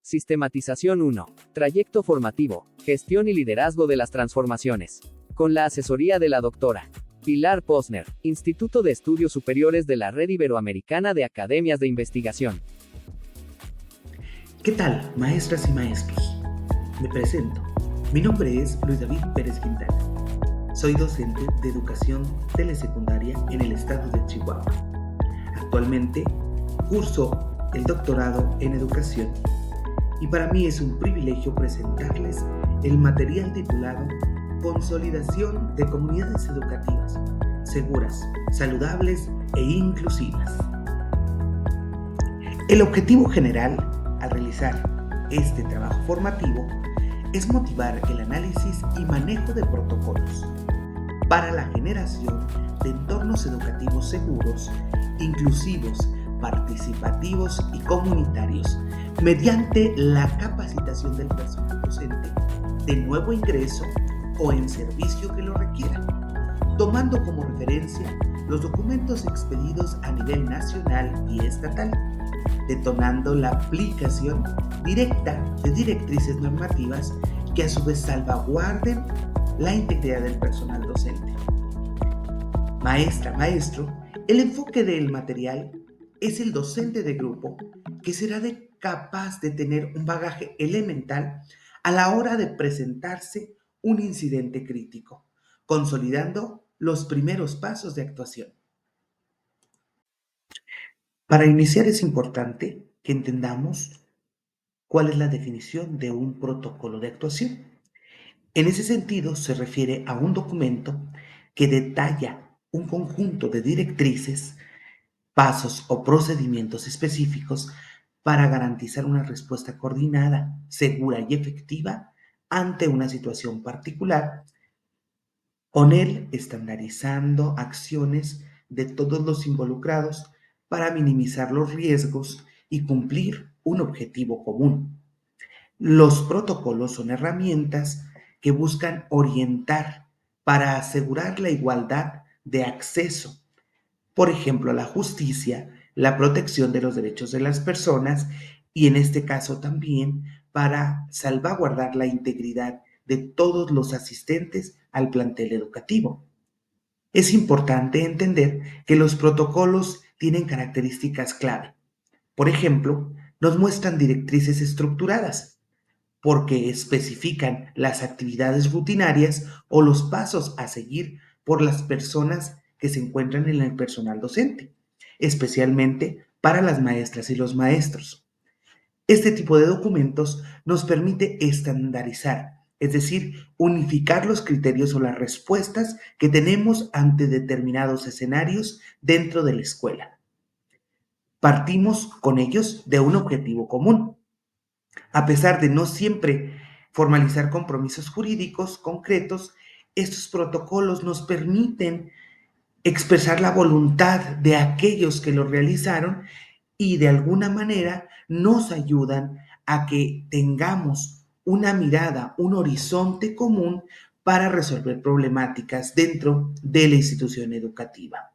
Sistematización 1. Trayecto formativo, gestión y liderazgo de las transformaciones. Con la asesoría de la doctora Pilar Posner, Instituto de Estudios Superiores de la Red Iberoamericana de Academias de Investigación. ¿Qué tal, maestras y maestros? Me presento. Mi nombre es Luis David Pérez Quintana. Soy docente de educación telesecundaria en el estado de Chihuahua. Actualmente curso el doctorado en educación y para mí es un privilegio presentarles el material titulado Consolidación de comunidades educativas seguras, saludables e inclusivas. El objetivo general al realizar este trabajo formativo es motivar el análisis y manejo de protocolos para la generación de entornos educativos seguros, inclusivos, participativos y comunitarios, mediante la capacitación del personal docente de nuevo ingreso o en servicio que lo requiera, tomando como referencia los documentos expedidos a nivel nacional y estatal, detonando la aplicación directa de directrices normativas que a su vez salvaguarden la integridad del personal docente. Maestra, maestro, el enfoque del material es el docente de grupo que será capaz de tener un bagaje elemental a la hora de presentarse un incidente crítico, consolidando los primeros pasos de actuación. Para iniciar es importante que entendamos cuál es la definición de un protocolo de actuación. En ese sentido, se refiere a un documento que detalla un conjunto de directrices, pasos o procedimientos específicos para garantizar una respuesta coordinada, segura y efectiva ante una situación particular, con él estandarizando acciones de todos los involucrados para minimizar los riesgos y cumplir un objetivo común. Los protocolos son herramientas que buscan orientar para asegurar la igualdad de acceso, por ejemplo, a la justicia, la protección de los derechos de las personas y en este caso también para salvaguardar la integridad de todos los asistentes al plantel educativo. Es importante entender que los protocolos tienen características clave. Por ejemplo, nos muestran directrices estructuradas, porque especifican las actividades rutinarias o los pasos a seguir por las personas que se encuentran en el personal docente, especialmente para las maestras y los maestros. Este tipo de documentos nos permite estandarizar, es decir, unificar los criterios o las respuestas que tenemos ante determinados escenarios dentro de la escuela. Partimos con ellos de un objetivo común. A pesar de no siempre formalizar compromisos jurídicos concretos, estos protocolos nos permiten expresar la voluntad de aquellos que lo realizaron y de alguna manera nos ayudan a que tengamos una mirada, un horizonte común para resolver problemáticas dentro de la institución educativa.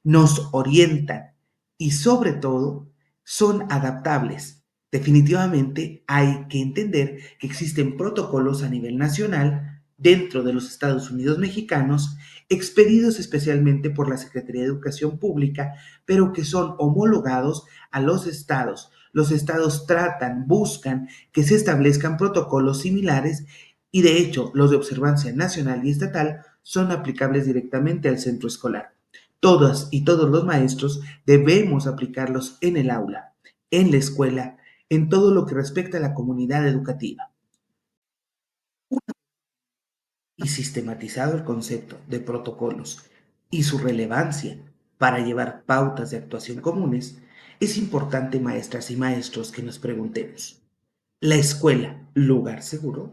Nos orientan y sobre todo son adaptables. Definitivamente hay que entender que existen protocolos a nivel nacional dentro de los Estados Unidos mexicanos, expedidos especialmente por la Secretaría de Educación Pública, pero que son homologados a los estados. Los estados tratan, buscan que se establezcan protocolos similares y de hecho los de observancia nacional y estatal son aplicables directamente al centro escolar. Todas y todos los maestros debemos aplicarlos en el aula, en la escuela, en todo lo que respecta a la comunidad educativa. Y sistematizado el concepto de protocolos y su relevancia para llevar pautas de actuación comunes, es importante, maestras y maestros, que nos preguntemos, ¿la escuela, lugar seguro?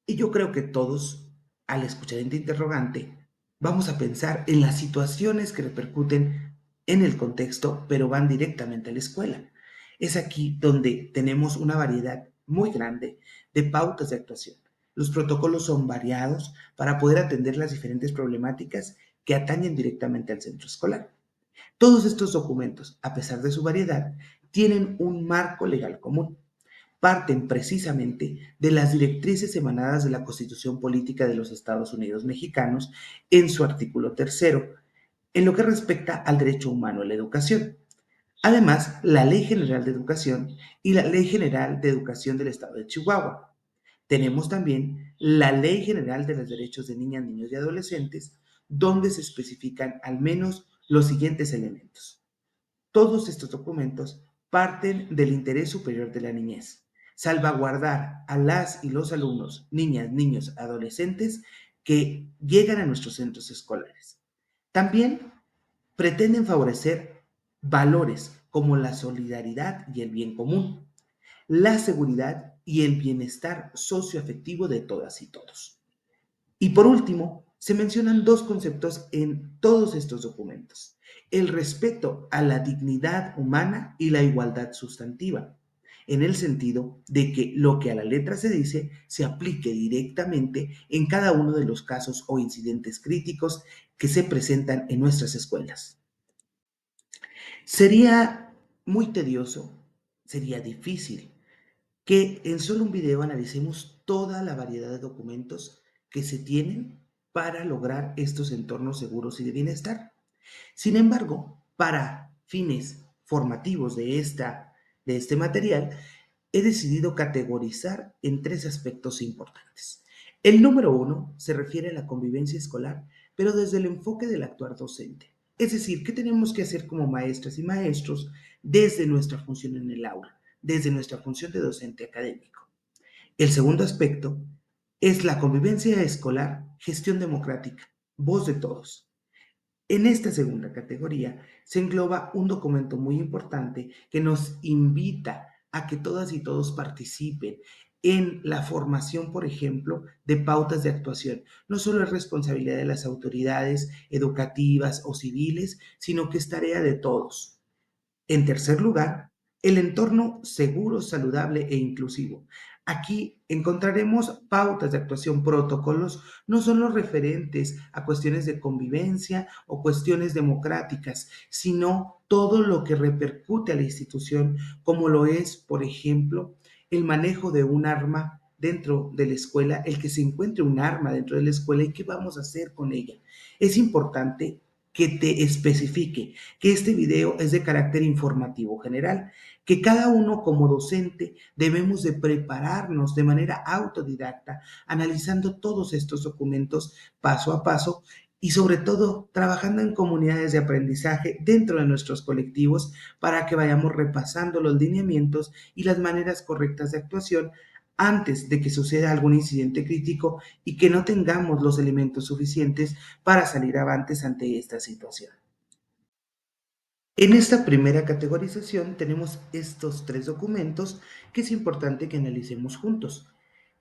Y yo creo que todos, al escuchar este interrogante, vamos a pensar en las situaciones que repercuten en el contexto, pero van directamente a la escuela. Es aquí donde tenemos una variedad muy grande de pautas de actuación. Los protocolos son variados para poder atender las diferentes problemáticas que atañen directamente al centro escolar. Todos estos documentos, a pesar de su variedad, tienen un marco legal común. parten precisamente de las directrices emanadas de la Constitución Política de los Estados Unidos Mexicanos en su artículo tercero, en lo que respecta al derecho humano a la educación. Además, la Ley General de Educación y la Ley General de Educación del Estado de Chihuahua. Tenemos también la Ley General de los Derechos de Niñas, Niños y Adolescentes, donde se especifican al menos los siguientes elementos. Todos estos documentos parten del interés superior de la niñez, salvaguardar a las y los alumnos, niñas, niños, adolescentes que llegan a nuestros centros escolares. También pretenden favorecer valores como la solidaridad y el bien común, la seguridad y el bienestar socioafectivo de todas y todos. Y por último, se mencionan dos conceptos en todos estos documentos: el respeto a la dignidad humana y la igualdad sustantiva, en el sentido de que lo que a la letra se dice se aplique directamente en cada uno de los casos o incidentes críticos que se presentan en nuestras escuelas. Sería muy tedioso, sería difícil que en solo un video analicemos toda la variedad de documentos que se tienen para lograr estos entornos seguros y de bienestar. Sin embargo, para fines formativos de este material, he decidido categorizar en tres aspectos importantes. El número uno se refiere a la convivencia escolar, pero desde el enfoque del actuar docente. Es decir, ¿qué tenemos que hacer como maestras y maestros desde nuestra función en el aula, desde nuestra función de docente académico? El segundo aspecto es la convivencia escolar, gestión democrática, voz de todos. En esta segunda categoría se engloba un documento muy importante que nos invita a que todas y todos participen en la formación, por ejemplo, de pautas de actuación. No solo es responsabilidad de las autoridades educativas o civiles, sino que es tarea de todos. En tercer lugar, el entorno seguro, saludable e inclusivo. Aquí encontraremos pautas de actuación, protocolos, no solo referentes a cuestiones de convivencia o cuestiones democráticas, sino todo lo que repercute a la institución, como lo es, por ejemplo, el manejo de un arma dentro de la escuela, el que se encuentre un arma dentro de la escuela y qué vamos a hacer con ella. Es importante que te especifique que este video es de carácter informativo general, que cada uno como docente debemos de prepararnos de manera autodidacta, analizando todos estos documentos paso a paso y sobre todo trabajando en comunidades de aprendizaje dentro de nuestros colectivos para que vayamos repasando los lineamientos y las maneras correctas de actuación antes de que suceda algún incidente crítico y que no tengamos los elementos suficientes para salir avantes ante esta situación. En esta primera categorización tenemos estos tres documentos que es importante que analicemos juntos.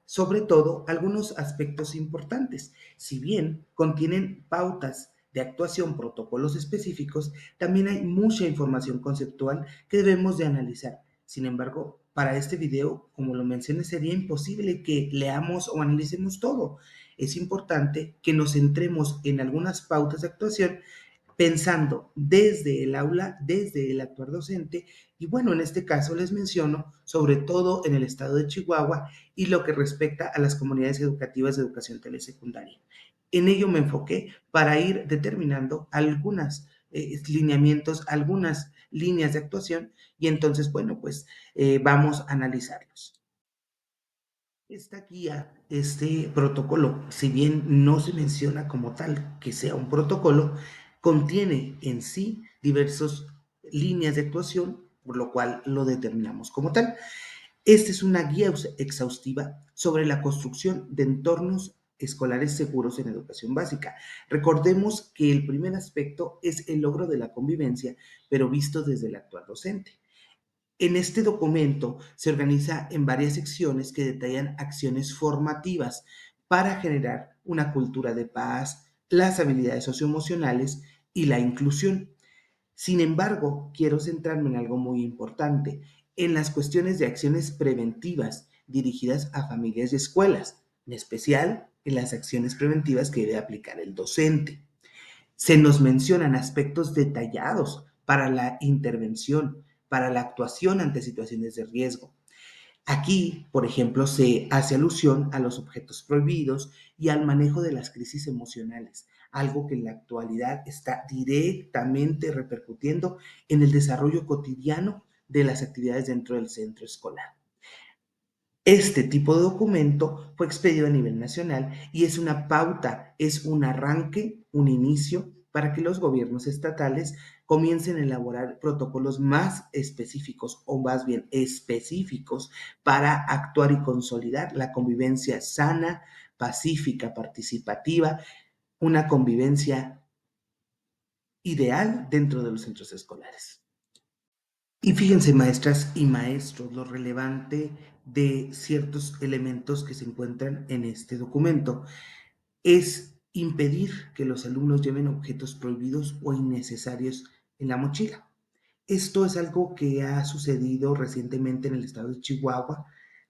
Sobre todo, algunos aspectos importantes. Si bien contienen pautas de actuación, protocolos específicos, también hay mucha información conceptual que debemos de analizar. Sin embargo, para este video, como lo mencioné, sería imposible que leamos o analicemos todo. Es importante que nos centremos en algunas pautas de actuación pensando desde el aula, desde el actuar docente, y bueno, en este caso les menciono sobre todo en el estado de Chihuahua y lo que respecta a las comunidades educativas de educación telesecundaria. En ello me enfoqué para ir determinando algunos lineamientos, algunas líneas de actuación y entonces, bueno, pues vamos a analizarlos. Esta guía, este protocolo, si bien no se menciona como tal que sea un protocolo, contiene en sí diversas líneas de actuación, por lo cual lo determinamos como tal. Esta es una guía exhaustiva sobre la construcción de entornos escolares seguros en educación básica. Recordemos que el primer aspecto es el logro de la convivencia, pero visto desde el actuar docente. En este documento se organiza en varias secciones que detallan acciones formativas para generar una cultura de paz, las habilidades socioemocionales y la inclusión. Sin embargo, quiero centrarme en algo muy importante, en las cuestiones de acciones preventivas dirigidas a familias y escuelas, en especial en las acciones preventivas que debe aplicar el docente. Se nos mencionan aspectos detallados para la intervención, para la actuación ante situaciones de riesgo. Aquí, por ejemplo, se hace alusión a los objetos prohibidos y al manejo de las crisis emocionales, algo que en la actualidad está directamente repercutiendo en el desarrollo cotidiano de las actividades dentro del centro escolar. Este tipo de documento fue expedido a nivel nacional y es una pauta, es un arranque, un inicio para que los gobiernos estatales comiencen a elaborar protocolos más específicos o más bien específicos para actuar y consolidar la convivencia sana, pacífica, participativa, una convivencia ideal dentro de los centros escolares. Y fíjense, maestras y maestros, lo relevante de ciertos elementos que se encuentran en este documento es impedir que los alumnos lleven objetos prohibidos o innecesarios en la mochila. Esto es algo que ha sucedido recientemente en el estado de Chihuahua,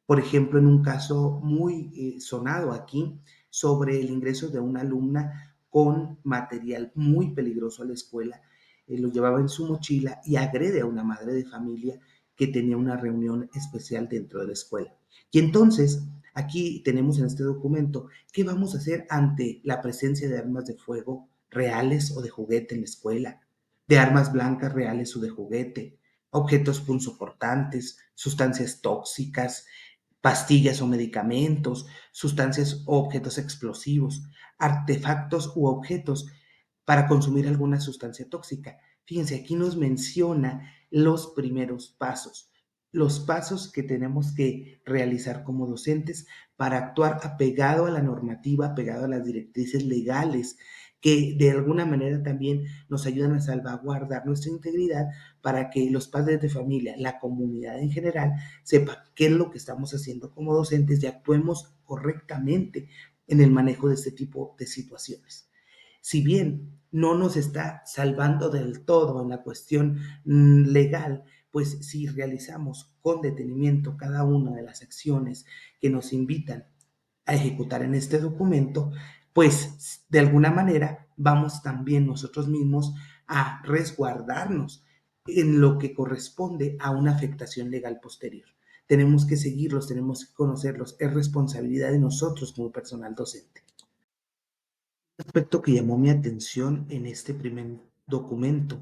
por ejemplo, en un caso muy sonado aquí sobre el ingreso de una alumna con material muy peligroso a la escuela. Lo llevaba en su mochila y agrede a una madre de familia que tenía una reunión especial dentro de la escuela. Y entonces, aquí tenemos en este documento qué vamos a hacer ante la presencia de armas de fuego reales o de juguete en la escuela, de armas blancas reales o de juguete, objetos punzocortantes, sustancias tóxicas, pastillas o medicamentos, sustancias o objetos explosivos, artefactos u objetos para consumir alguna sustancia tóxica. Fíjense, aquí nos menciona los primeros pasos, los pasos que tenemos que realizar como docentes para actuar apegado a la normativa, apegado a las directrices legales, que de alguna manera también nos ayudan a salvaguardar nuestra integridad para que los padres de familia, la comunidad en general, sepa qué es lo que estamos haciendo como docentes y actuemos correctamente en el manejo de este tipo de situaciones. Si bien no nos está salvando del todo en la cuestión legal, pues si realizamos con detenimiento cada una de las acciones que nos invitan a ejecutar en este documento, pues de alguna manera vamos también nosotros mismos a resguardarnos en lo que corresponde a una afectación legal posterior. Tenemos que seguirlos, tenemos que conocerlos, es responsabilidad de nosotros como personal docente. Un aspecto que llamó mi atención en este primer documento,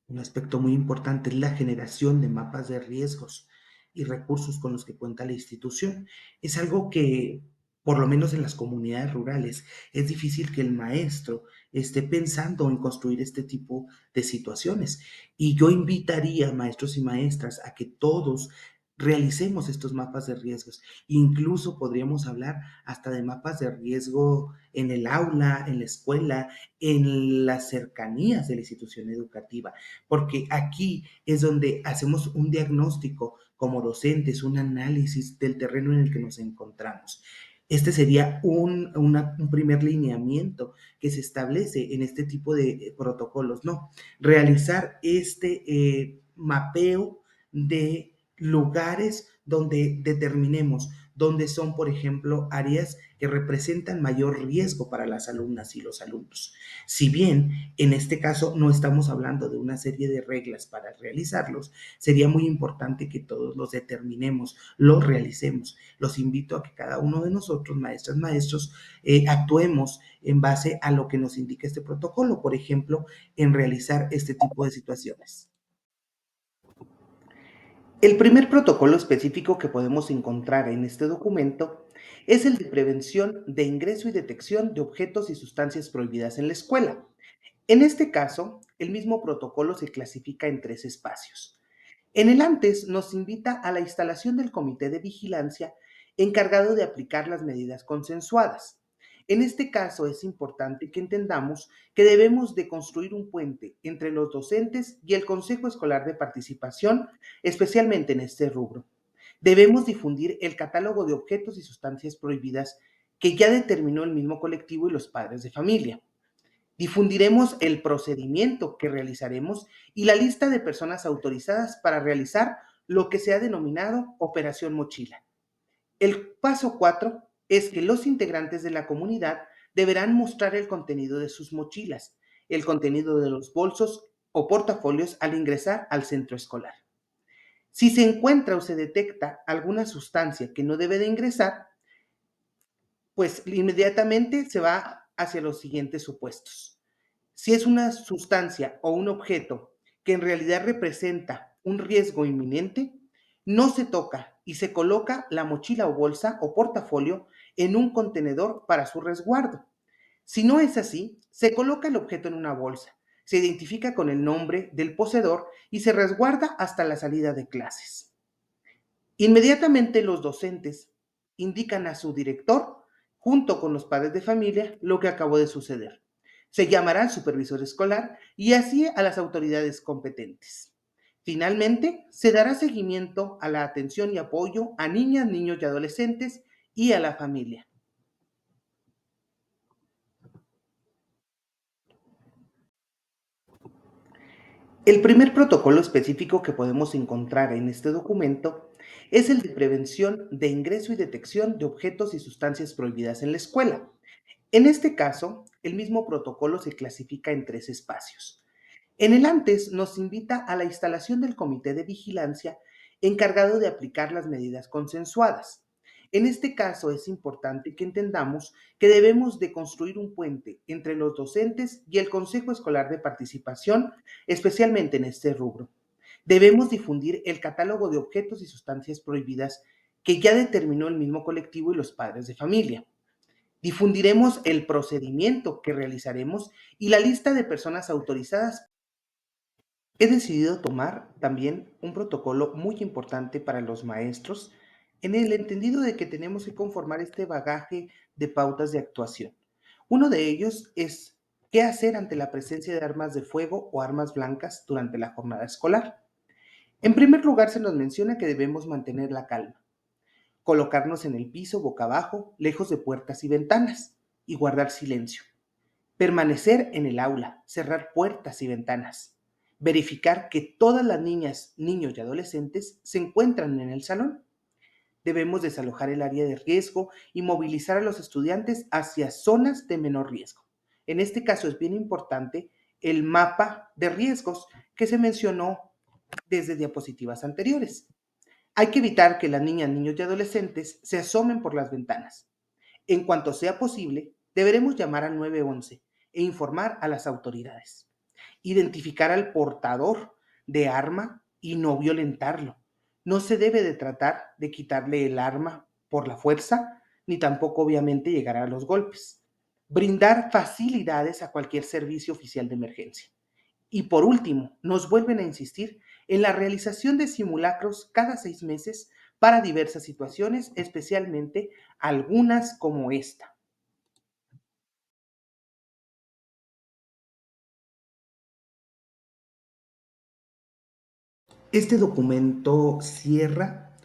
un aspecto muy importante, es la generación de mapas de riesgos y recursos con los que cuenta la institución. Es algo que, por lo menos en las comunidades rurales, es difícil que el maestro esté pensando en construir este tipo de situaciones. Y yo invitaría a maestros y maestras a que todos realicemos estos mapas de riesgos. Incluso podríamos hablar hasta de mapas de riesgo en el aula, en la escuela, en las cercanías de la institución educativa, porque aquí es donde hacemos un diagnóstico como docentes, un análisis del terreno en el que nos encontramos. Este sería un primer lineamiento que se establece en este tipo de protocolos, ¿no? Realizar este mapeo de lugares donde determinemos dónde son, por ejemplo, áreas que representan mayor riesgo para las alumnas y los alumnos. Si bien en este caso no estamos hablando de una serie de reglas para realizarlos, sería muy importante que todos los determinemos, los realicemos. Los invito a que cada uno de nosotros, maestras, maestros, actuemos en base a lo que nos indica este protocolo, por ejemplo, en realizar este tipo de situaciones. El primer protocolo específico que podemos encontrar en este documento es el de prevención de ingreso y detección de objetos y sustancias prohibidas en la escuela. En este caso, el mismo protocolo se clasifica en tres espacios. En el antes nos invita a la instalación del comité de vigilancia encargado de aplicar las medidas consensuadas. En este caso es importante que entendamos que debemos de construir un puente entre los docentes y el Consejo Escolar de Participación, especialmente en este rubro. Debemos difundir el catálogo de objetos y sustancias prohibidas que ya determinó el mismo colectivo y los padres de familia. Difundiremos el procedimiento que realizaremos y la lista de personas autorizadas para realizar lo que se ha denominado Operación Mochila. El paso 4 es que los integrantes de la comunidad deberán mostrar el contenido de sus mochilas, el contenido de los bolsos o portafolios al ingresar al centro escolar. Si se encuentra o se detecta alguna sustancia que no debe de ingresar, pues inmediatamente se va hacia los siguientes supuestos. Si es una sustancia o un objeto que en realidad representa un riesgo inminente, no se toca y se coloca la mochila o bolsa o portafolio en un contenedor para su resguardo. Si no es así, se coloca el objeto en una bolsa, se identifica con el nombre del poseedor y se resguarda hasta la salida de clases. Inmediatamente los docentes indican a su director, junto con los padres de familia, lo que acabó de suceder. Se llamará al supervisor escolar y así a las autoridades competentes. Finalmente, se dará seguimiento a la atención y apoyo a niñas, niños y adolescentes y a la familia. El primer protocolo específico que podemos encontrar en este documento es el de prevención de ingreso y detección de objetos y sustancias prohibidas en la escuela. En este caso, el mismo protocolo se clasifica en tres espacios. En el antes nos invita a la instalación del comité de vigilancia encargado de aplicar las medidas consensuadas. En este caso es importante que entendamos que debemos de construir un puente entre los docentes y el Consejo Escolar de Participación, especialmente en este rubro. Debemos difundir el catálogo de objetos y sustancias prohibidas que ya determinó el mismo colectivo y los padres de familia. Difundiremos el procedimiento que realizaremos y la lista de personas autorizadas. He decidido tomar también un protocolo muy importante para los maestros en el entendido de que tenemos que conformar este bagaje de pautas de actuación. Uno de ellos es qué hacer ante la presencia de armas de fuego o armas blancas durante la jornada escolar. En primer lugar, se nos menciona que debemos mantener la calma, colocarnos en el piso boca abajo, lejos de puertas y ventanas, y guardar silencio. Permanecer en el aula, cerrar puertas y ventanas. Verificar que todas las niñas, niños y adolescentes se encuentran en el salón. Debemos desalojar el área de riesgo y movilizar a los estudiantes hacia zonas de menor riesgo. En este caso es bien importante el mapa de riesgos que se mencionó desde diapositivas anteriores. Hay que evitar que las niñas, niños y adolescentes se asomen por las ventanas. En cuanto sea posible, deberemos llamar al 911 e informar a las autoridades. Identificar al portador de arma y no violentarlo. No se debe de tratar de quitarle el arma por la fuerza, ni tampoco obviamente llegar a los golpes. Brindar facilidades a cualquier servicio oficial de emergencia. Y por último, nos vuelven a insistir en la realización de simulacros cada 6 meses para diversas situaciones, especialmente algunas como esta. Este documento cierra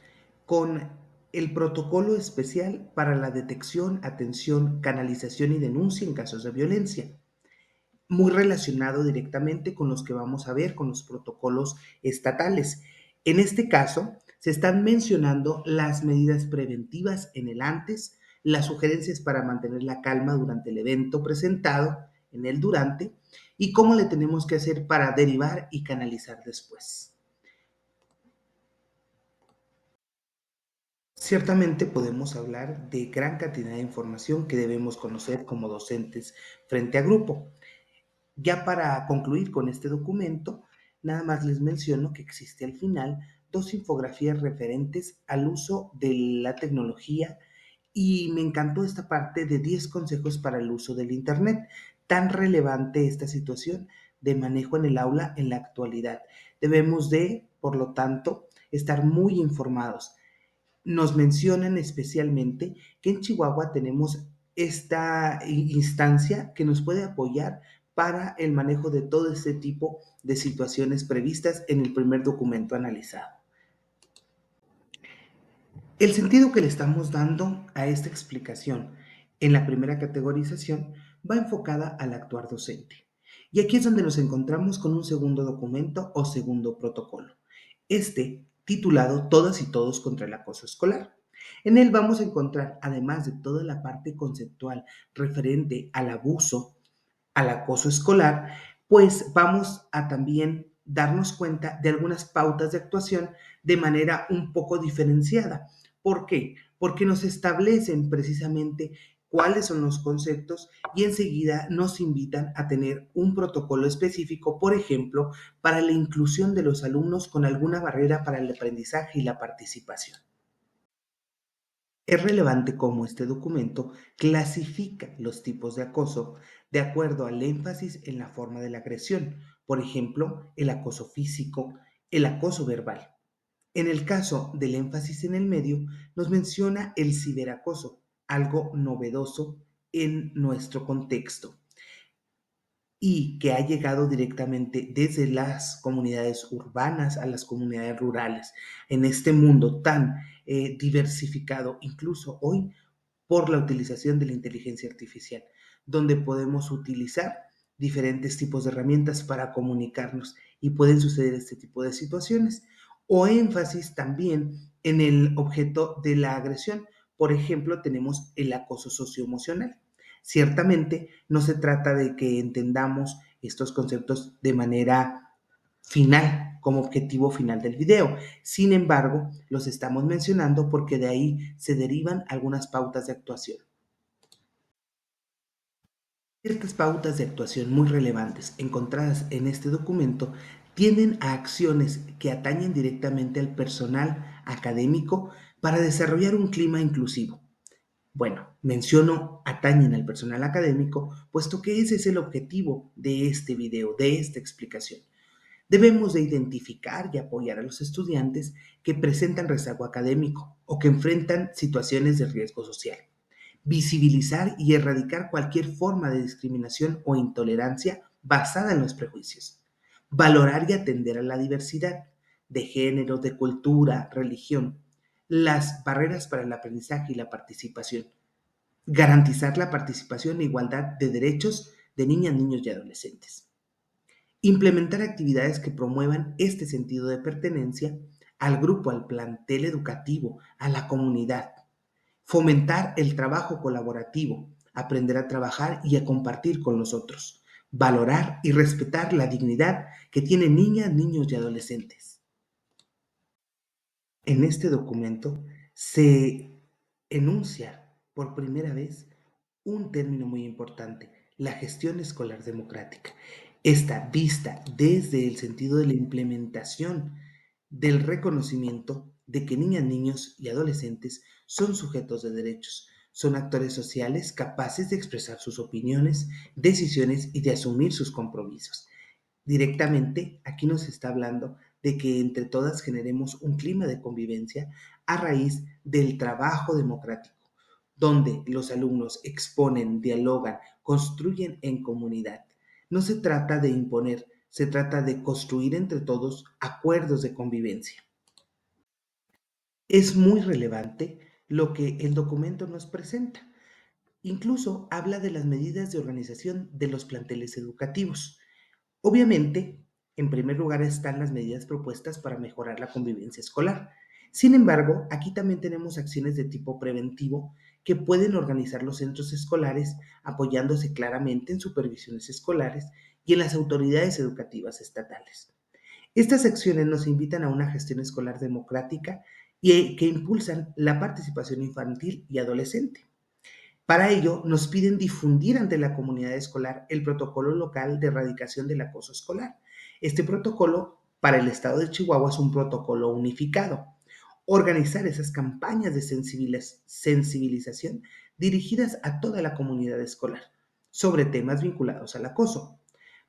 con el protocolo especial para la detección, atención, canalización y denuncia en casos de violencia, muy relacionado directamente con los que vamos a ver, con los protocolos estatales. En este caso, se están mencionando las medidas preventivas en el antes, las sugerencias para mantener la calma durante el evento presentado, en el durante, y cómo le tenemos que hacer para derivar y canalizar después. Ciertamente podemos hablar de gran cantidad de información que debemos conocer como docentes frente a grupo. Ya para concluir con este documento, nada más les menciono que existe al final dos infografías referentes al uso de la tecnología y me encantó esta parte de 10 consejos para el uso del Internet. Tan relevante esta situación de manejo en el aula en la actualidad. Debemos de, por lo tanto, estar muy informados. Nos mencionan especialmente que en Chihuahua tenemos esta instancia que nos puede apoyar para el manejo de todo este tipo de situaciones previstas en el primer documento analizado. El sentido que le estamos dando a esta explicación en la primera categorización va enfocada al actuar docente. Y aquí es donde nos encontramos con un segundo documento o segundo protocolo. Este titulado Todas y todos contra el acoso escolar. En él vamos a encontrar, además de toda la parte conceptual referente al abuso, al acoso escolar, pues vamos a también darnos cuenta de algunas pautas de actuación de manera un poco diferenciada. ¿Por qué? Porque nos establecen precisamente cuáles son los conceptos y enseguida nos invitan a tener un protocolo específico, por ejemplo, para la inclusión de los alumnos con alguna barrera para el aprendizaje y la participación. Es relevante cómo este documento clasifica los tipos de acoso de acuerdo al énfasis en la forma de la agresión, por ejemplo, el acoso físico, el acoso verbal. En el caso del énfasis en el medio, nos menciona el ciberacoso, algo novedoso en nuestro contexto y que ha llegado directamente desde las comunidades urbanas a las comunidades rurales, en este mundo tan diversificado, incluso hoy por la utilización de la inteligencia artificial, donde podemos utilizar diferentes tipos de herramientas para comunicarnos y pueden suceder este tipo de situaciones. O énfasis también en el objeto de la agresión. Por ejemplo, tenemos el acoso socioemocional. Ciertamente no se trata de que entendamos estos conceptos de manera final, como objetivo final del video. Sin embargo, los estamos mencionando porque de ahí se derivan algunas pautas de actuación. Ciertas pautas de actuación muy relevantes encontradas en este documento tienden a acciones que atañen directamente al personal académico para desarrollar un clima inclusivo. Bueno, menciono atañen al personal académico, puesto que ese es el objetivo de este video, de esta explicación. Debemos de identificar y apoyar a los estudiantes que presentan rezago académico o que enfrentan situaciones de riesgo social. Visibilizar y erradicar cualquier forma de discriminación o intolerancia basada en los prejuicios. Valorar y atender a la diversidad de género, de cultura, religión. Las barreras para el aprendizaje y la participación. Garantizar la participación e igualdad de derechos de niñas, niños y adolescentes. Implementar actividades que promuevan este sentido de pertenencia al grupo, al plantel educativo, a la comunidad. Fomentar el trabajo colaborativo, aprender a trabajar y a compartir con los otros. Valorar y respetar la dignidad que tienen niñas, niños y adolescentes. En este documento se enuncia por primera vez un término muy importante, la gestión escolar democrática. Esta vista desde el sentido de la implementación del reconocimiento de que niñas, niños y adolescentes son sujetos de derechos, son actores sociales capaces de expresar sus opiniones, decisiones y de asumir sus compromisos. Directamente, aquí nos está hablando de que entre todas generemos un clima de convivencia a raíz del trabajo democrático, donde los alumnos exponen, dialogan, construyen en comunidad. No se trata de imponer, se trata de construir entre todos acuerdos de convivencia. Es muy relevante lo que el documento nos presenta. Incluso habla de las medidas de organización de los planteles educativos. Obviamente, en primer lugar están las medidas propuestas para mejorar la convivencia escolar. Sin embargo, aquí también tenemos acciones de tipo preventivo que pueden organizar los centros escolares apoyándose claramente en supervisiones escolares y en las autoridades educativas estatales. Estas acciones nos invitan a una gestión escolar democrática y que impulsan la participación infantil y adolescente. Para ello, nos piden difundir ante la comunidad escolar el protocolo local de erradicación del acoso escolar. Este protocolo para el estado de Chihuahua es un protocolo unificado. Organizar esas campañas de sensibilización dirigidas a toda la comunidad escolar sobre temas vinculados al acoso.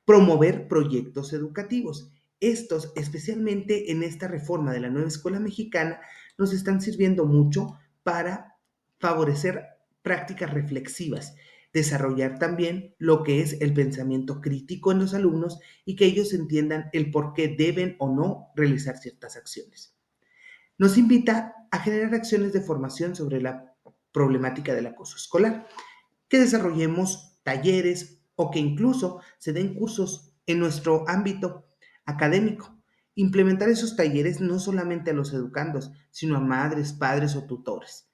Promover proyectos educativos. Estos, especialmente en esta reforma de la nueva escuela mexicana, nos están sirviendo mucho para favorecer prácticas reflexivas, desarrollar también lo que es el pensamiento crítico en los alumnos y que ellos entiendan el por qué deben o no realizar ciertas acciones. Nos invita a generar acciones de formación sobre la problemática del acoso escolar, que desarrollemos talleres o que incluso se den cursos en nuestro ámbito académico. Implementar esos talleres no solamente a los educandos, sino a madres, padres o tutores.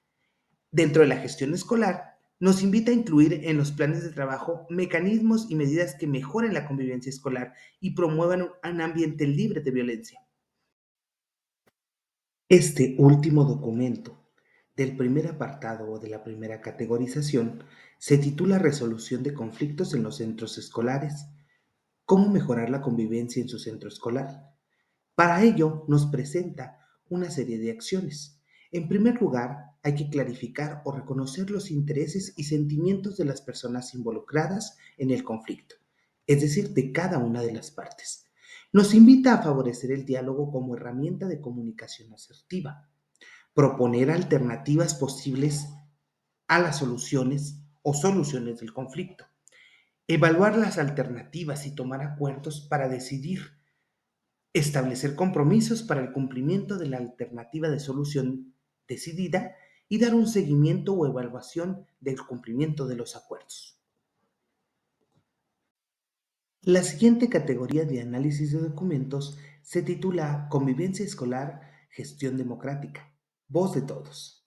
Dentro de la gestión escolar, Nos invita a incluir en los planes de trabajo mecanismos y medidas que mejoren la convivencia escolar y promuevan un ambiente libre de violencia. Este último documento del primer apartado o de la primera categorización se titula Resolución de conflictos en los centros escolares. ¿Cómo mejorar la convivencia en su centro escolar? Para ello, nos presenta una serie de acciones. En primer lugar, hay que clarificar o reconocer los intereses y sentimientos de las personas involucradas en el conflicto, es decir, de cada una de las partes. Nos invita a favorecer el diálogo como herramienta de comunicación asertiva, proponer alternativas posibles a las soluciones o soluciones del conflicto, evaluar las alternativas y tomar acuerdos para decidir, establecer compromisos para el cumplimiento de la alternativa de solución decidida y dar un seguimiento o evaluación del cumplimiento de los acuerdos. La siguiente categoría de análisis de documentos se titula Convivencia escolar, gestión democrática, voz de todos.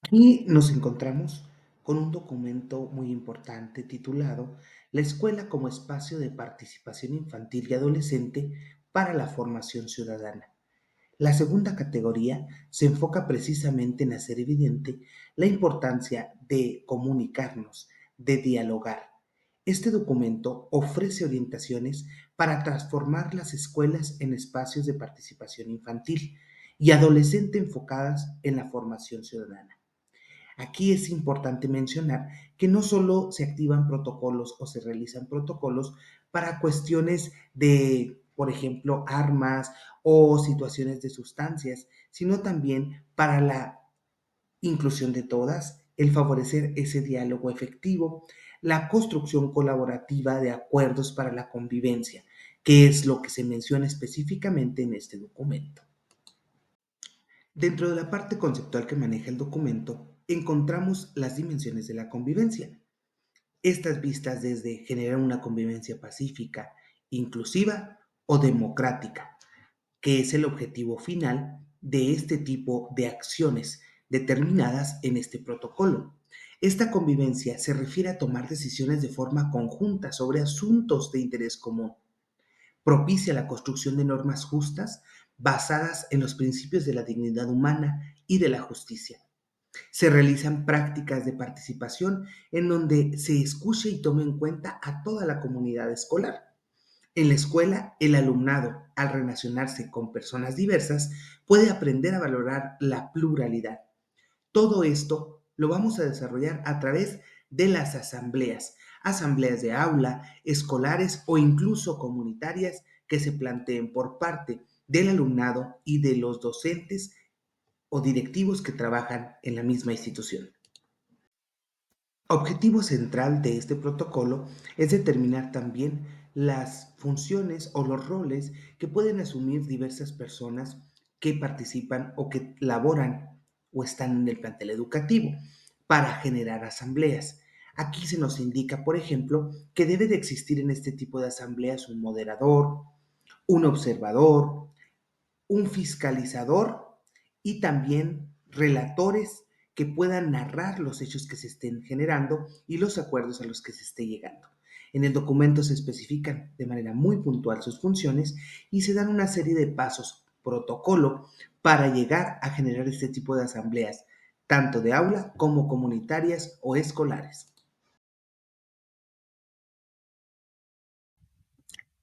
Aquí nos encontramos con un documento muy importante titulado La escuela como espacio de participación infantil y adolescente para la formación ciudadana. La segunda categoría se enfoca precisamente en hacer evidente la importancia de comunicarnos, de dialogar. Este documento ofrece orientaciones para transformar las escuelas en espacios de participación infantil y adolescente enfocadas en la formación ciudadana. Aquí es importante mencionar que no solo se activan protocolos o se realizan protocolos para cuestiones de, por ejemplo, armas o situaciones de sustancias, sino también para la inclusión de todas, el favorecer ese diálogo efectivo, la construcción colaborativa de acuerdos para la convivencia, que es lo que se menciona específicamente en este documento. Dentro de la parte conceptual que maneja el documento, encontramos las dimensiones de la convivencia. Estas vistas desde generar una convivencia pacífica, inclusiva o democrática, que es el objetivo final de este tipo de acciones determinadas en este protocolo. Esta convivencia se refiere a tomar decisiones de forma conjunta sobre asuntos de interés común, propicia la construcción de normas justas basadas en los principios de la dignidad humana y de la justicia. Se realizan prácticas de participación en donde se escuche y tome en cuenta a toda la comunidad escolar. En la escuela, el alumnado, al relacionarse con personas diversas, puede aprender a valorar la pluralidad. Todo esto lo vamos a desarrollar a través de las asambleas, asambleas de aula, escolares o incluso comunitarias que se planteen por parte del alumnado y de los docentes o directivos que trabajan en la misma institución. Objetivo central de este protocolo es determinar también las funciones o los roles que pueden asumir diversas personas que participan o que laboran o están en el plantel educativo para generar asambleas. Aquí se nos indica, por ejemplo, que debe de existir en este tipo de asambleas un moderador, un observador, un fiscalizador y también relatores que puedan narrar los hechos que se estén generando y los acuerdos a los que se esté llegando. En el documento se especifican de manera muy puntual sus funciones y se dan una serie de pasos, protocolo, para llegar a generar este tipo de asambleas, tanto de aula como comunitarias o escolares.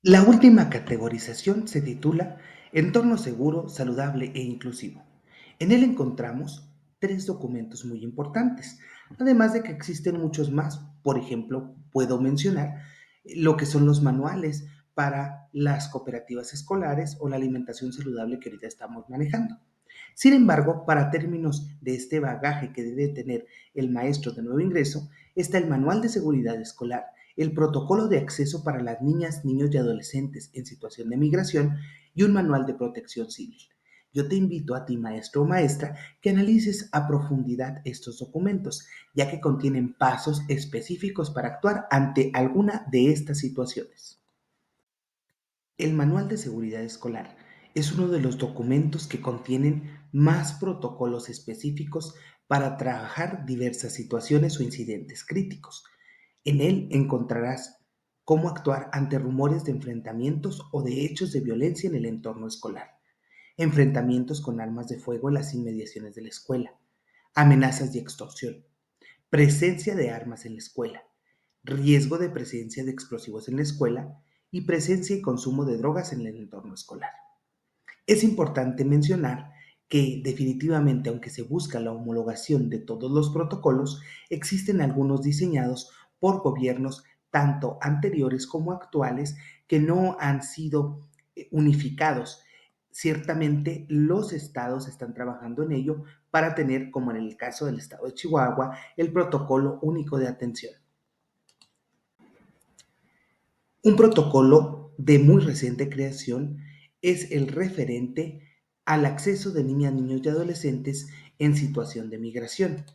La última categorización se titula Entorno seguro, saludable e inclusivo. En él encontramos tres documentos muy importantes, además de que existen muchos más. Por ejemplo, puedo mencionar lo que son los manuales para las cooperativas escolares o la alimentación saludable que ahorita estamos manejando. Sin embargo, para términos de este bagaje que debe tener el maestro de nuevo ingreso, está el Manual de Seguridad Escolar, el Protocolo de Acceso para las Niñas, Niños y Adolescentes en Situación de Migración y un Manual de Protección Civil. Yo te invito a ti, maestro o maestra, que analices a profundidad estos documentos, ya que contienen pasos específicos para actuar ante alguna de estas situaciones. El Manual de Seguridad Escolar es uno de los documentos que contienen más protocolos específicos para trabajar diversas situaciones o incidentes críticos. En él encontrarás cómo actuar ante rumores de enfrentamientos o de hechos de violencia en el entorno escolar, enfrentamientos con armas de fuego en las inmediaciones de la escuela, amenazas y extorsión, presencia de armas en la escuela, riesgo de presencia de explosivos en la escuela y presencia y consumo de drogas en el entorno escolar. Es importante mencionar que definitivamente, aunque se busca la homologación de todos los protocolos, existen algunos diseñados por gobiernos tanto anteriores como actuales que no han sido unificados. Ciertamente los estados están trabajando en ello para tener, como en el caso del estado de Chihuahua, el protocolo único de atención. Un protocolo de muy reciente creación es el referente al acceso de niñas, niños y adolescentes en situación de migración.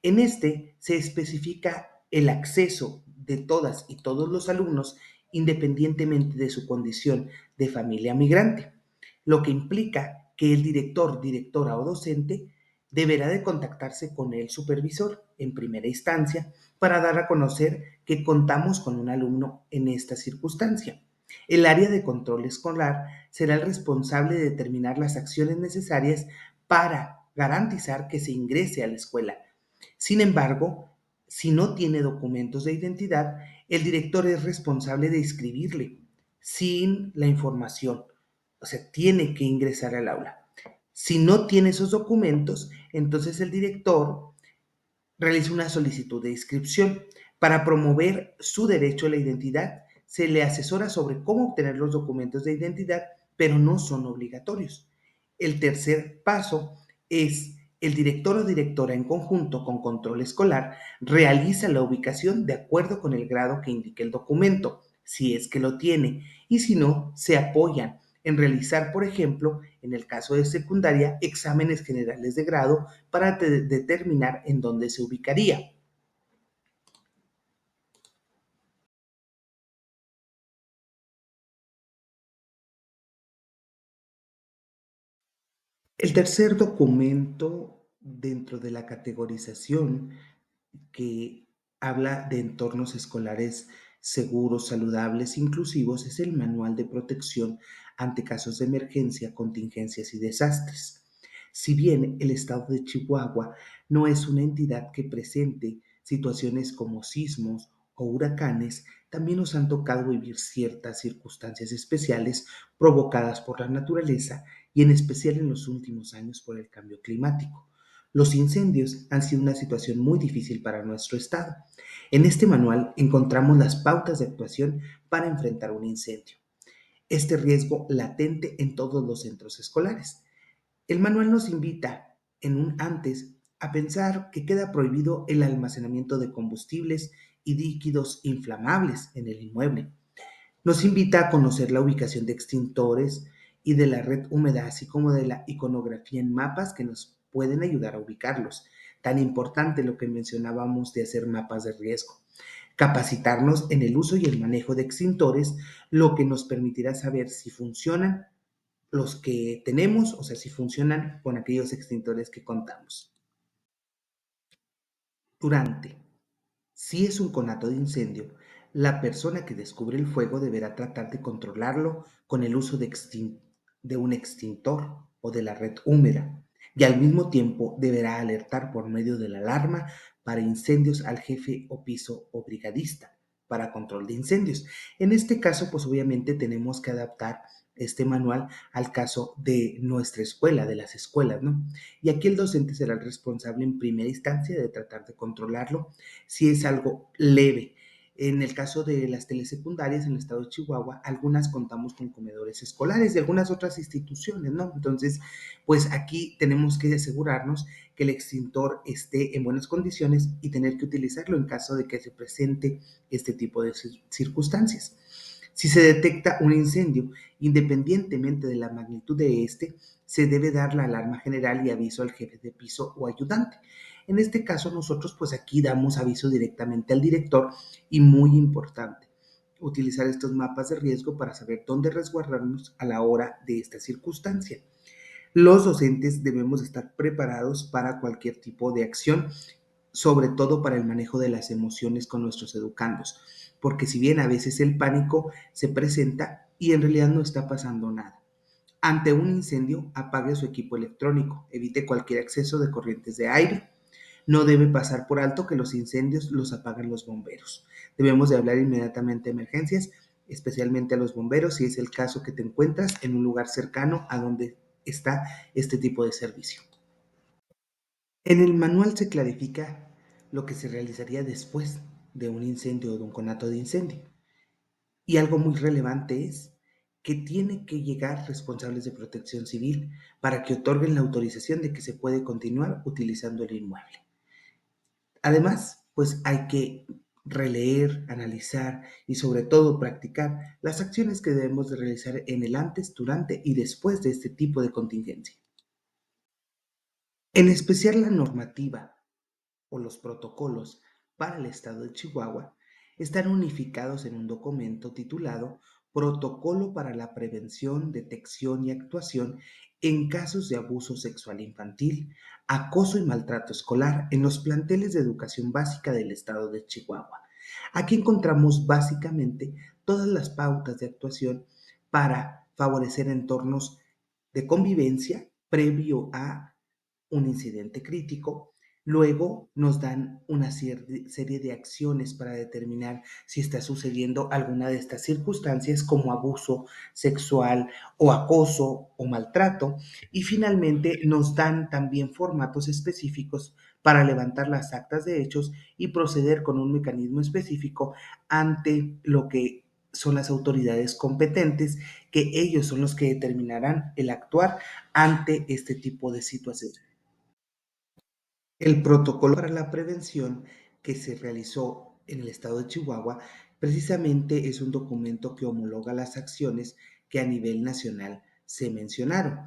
En este se especifica el acceso de todas y todos los alumnos independientemente de su condición de familia migrante, lo que implica que el director, directora o docente deberá de contactarse con el supervisor en primera instancia para dar a conocer que contamos con un alumno en esta circunstancia. El área de control escolar será el responsable de determinar las acciones necesarias para garantizar que se ingrese a la escuela. Sin embargo, si no tiene documentos de identidad, el director es responsable de inscribirle sin la información. O sea, tiene que ingresar al aula. Si no tiene esos documentos, entonces el director realiza una solicitud de inscripción. Para promover su derecho a la identidad, se le asesora sobre cómo obtener los documentos de identidad, pero no son obligatorios. El tercer paso es el director o directora en conjunto con control escolar realiza la ubicación de acuerdo con el grado que indique el documento, si es que lo tiene, y si no, se apoyan en realizar, por ejemplo, en el caso de secundaria, exámenes generales de grado para determinar en dónde se ubicaría. El tercer documento dentro de la categorización que habla de entornos escolares seguros, saludables, inclusivos, es el Manual de Protección ante casos de emergencia, contingencias y desastres. Si bien el estado de Chihuahua no es una entidad que presente situaciones como sismos o huracanes, también nos han tocado vivir ciertas circunstancias especiales provocadas por la naturaleza y en especial en los últimos años por el cambio climático. Los incendios han sido una situación muy difícil para nuestro estado. En este manual encontramos las pautas de actuación para enfrentar un incendio. Este riesgo latente en todos los centros escolares. El manual nos invita en un antes a pensar que queda prohibido el almacenamiento de combustibles y líquidos inflamables en el inmueble. Nos invita a conocer la ubicación de extintores y de la red húmeda, así como de la iconografía en mapas que nos pueden ayudar a ubicarlos. Tan importante lo que mencionábamos de hacer mapas de riesgo. Capacitarnos en el uso y el manejo de extintores, lo que nos permitirá saber si funcionan los que tenemos, o sea, si funcionan con aquellos extintores que contamos. Durante. Si es un conato de incendio, la persona que descubre el fuego deberá tratar de controlarlo con el uso de un extintor o de la red húmeda y al mismo tiempo deberá alertar por medio de la alarma para incendios al jefe o piso o brigadista para control de incendios. En este caso, pues obviamente tenemos que adaptar este manual al caso de nuestra escuela, de las escuelas, ¿no? Y aquí el docente será el responsable en primera instancia de tratar de controlarlo si es algo leve. En el caso de las telesecundarias en el estado de Chihuahua, algunas contamos con comedores escolares y algunas otras instituciones, ¿no? Entonces, pues aquí tenemos que asegurarnos que el extintor esté en buenas condiciones y tener que utilizarlo en caso de que se presente este tipo de circunstancias. Si se detecta un incendio, independientemente de la magnitud de este, se debe dar la alarma general y aviso al jefe de piso o ayudante. En este caso, nosotros pues aquí damos aviso directamente al director y muy importante, utilizar estos mapas de riesgo para saber dónde resguardarnos a la hora de esta circunstancia. Los docentes debemos estar preparados para cualquier tipo de acción, sobre todo para el manejo de las emociones con nuestros educandos, porque si bien a veces el pánico se presenta y en realidad no está pasando nada. Ante un incendio, apague su equipo electrónico, evite cualquier acceso de corrientes de aire. No debe pasar por alto que los incendios los apagan los bomberos. Debemos de hablar inmediatamente de emergencias, especialmente a los bomberos, si es el caso que te encuentras en un lugar cercano a donde está este tipo de servicio. En el manual se clarifica lo que se realizaría después de un incendio o de un conato de incendio. Y algo muy relevante es que tiene que llegar responsables de protección civil para que otorguen la autorización de que se puede continuar utilizando el inmueble. Además, pues hay que releer, analizar y sobre todo practicar las acciones que debemos de realizar en el antes, durante y después de este tipo de contingencia. En especial la normativa o los protocolos para el estado de Chihuahua están unificados en un documento titulado Protocolo para la Prevención, Detección y Actuación en casos de abuso sexual infantil, acoso y maltrato escolar en los planteles de educación básica del estado de Chihuahua. Aquí encontramos básicamente todas las pautas de actuación para favorecer entornos de convivencia previo a un incidente crítico. Luego nos dan una serie de acciones para determinar si está sucediendo alguna de estas circunstancias como abuso sexual o acoso o maltrato. Y finalmente nos dan también formatos específicos para levantar las actas de hechos y proceder con un mecanismo específico ante lo que son las autoridades competentes, que ellos son los que determinarán el actuar ante este tipo de situaciones. El protocolo para la prevención que se realizó en el estado de Chihuahua precisamente es un documento que homologa las acciones que a nivel nacional se mencionaron.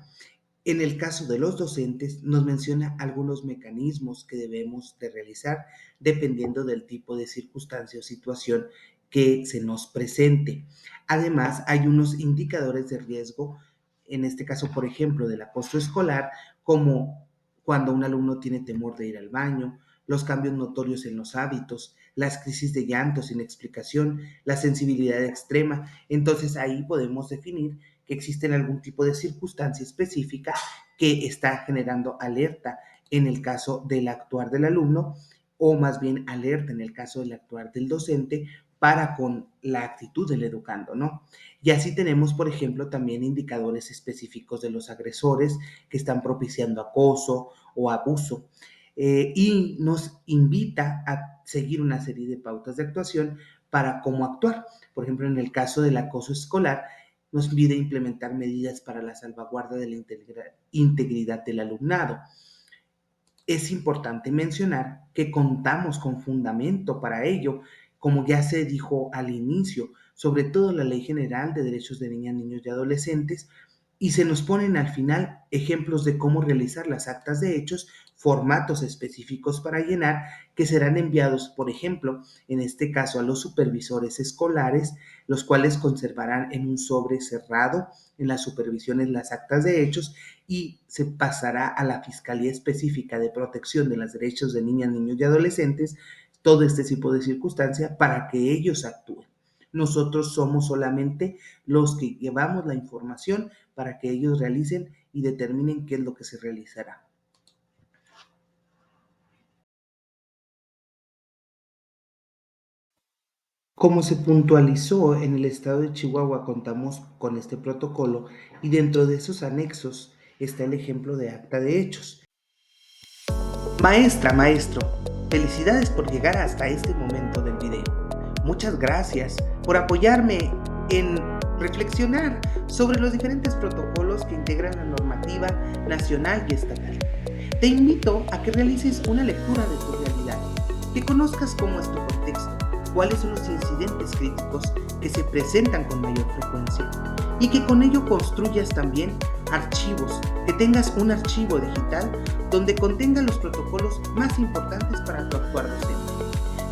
En el caso de los docentes, nos menciona algunos mecanismos que debemos de realizar dependiendo del tipo de circunstancia o situación que se nos presente. Además, hay unos indicadores de riesgo, en este caso, por ejemplo, del acoso escolar, como cuando un alumno tiene temor de ir al baño, los cambios notorios en los hábitos, las crisis de llanto sin explicación, la sensibilidad extrema. Entonces ahí podemos definir que existen algún tipo de circunstancia específica que está generando alerta en el caso del actuar del alumno o más bien alerta en el caso del actuar del docente para con la actitud del educando, ¿no? Y así tenemos, por ejemplo, también indicadores específicos de los agresores que están propiciando acoso o abuso. Y nos invita a seguir una serie de pautas de actuación para cómo actuar. Por ejemplo, en el caso del acoso escolar, nos pide implementar medidas para la salvaguarda de la integridad del alumnado. Es importante mencionar que contamos con fundamento para ello, como ya se dijo al inicio, sobre todo la Ley General de Derechos de Niñas, Niños y Adolescentes, y se nos ponen al final ejemplos de cómo realizar las actas de hechos, formatos específicos para llenar, que serán enviados, por ejemplo, en este caso a los supervisores escolares, los cuales conservarán en un sobre cerrado en las supervisiones las actas de hechos y se pasará a la Fiscalía Específica de Protección de los Derechos de Niñas, Niños y Adolescentes todo este tipo de circunstancia para que ellos actúen. Nosotros somos solamente los que llevamos la información para que ellos realicen y determinen qué es lo que se realizará. Como se puntualizó, en el estado de Chihuahua contamos con este protocolo y dentro de esos anexos está el ejemplo de acta de hechos. Maestra, maestro, felicidades por llegar hasta este momento del video. Muchas gracias por apoyarme en reflexionar sobre los diferentes protocolos que integran la normativa nacional y estatal. Te invito a que realices una lectura de tu realidad, que conozcas cómo es tu contexto, cuáles son los incidentes críticos que se presentan con mayor frecuencia y que con ello construyas también archivos, que tengas un archivo digital donde contenga los protocolos más importantes para tu actuar docente.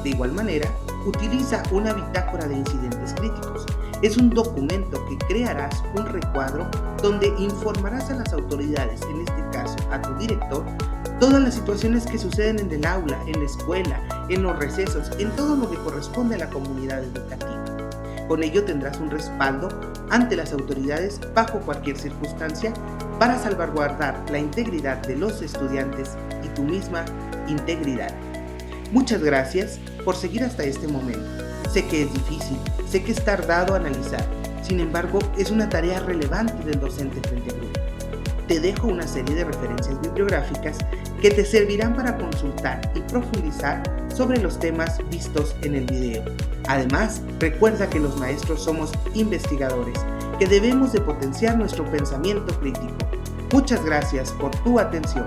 De igual manera, utiliza una bitácora de incidentes críticos, Es un documento que crearás un recuadro donde informarás a las autoridades, en este caso a tu director, todas las situaciones que suceden en el aula, en la escuela, en los recesos, en todo lo que corresponde a la comunidad educativa. Con ello tendrás un respaldo ante las autoridades bajo cualquier circunstancia para salvaguardar la integridad de los estudiantes y tu misma integridad. Muchas gracias por seguir hasta este momento. Sé que es difícil, sé que es tardado analizar, sin embargo es una tarea relevante del docente frente al grupo. Te dejo una serie de referencias bibliográficas que te servirán para consultar y profundizar sobre los temas vistos en el video. Además, recuerda que los maestros somos investigadores, que debemos de potenciar nuestro pensamiento crítico. Muchas gracias por tu atención.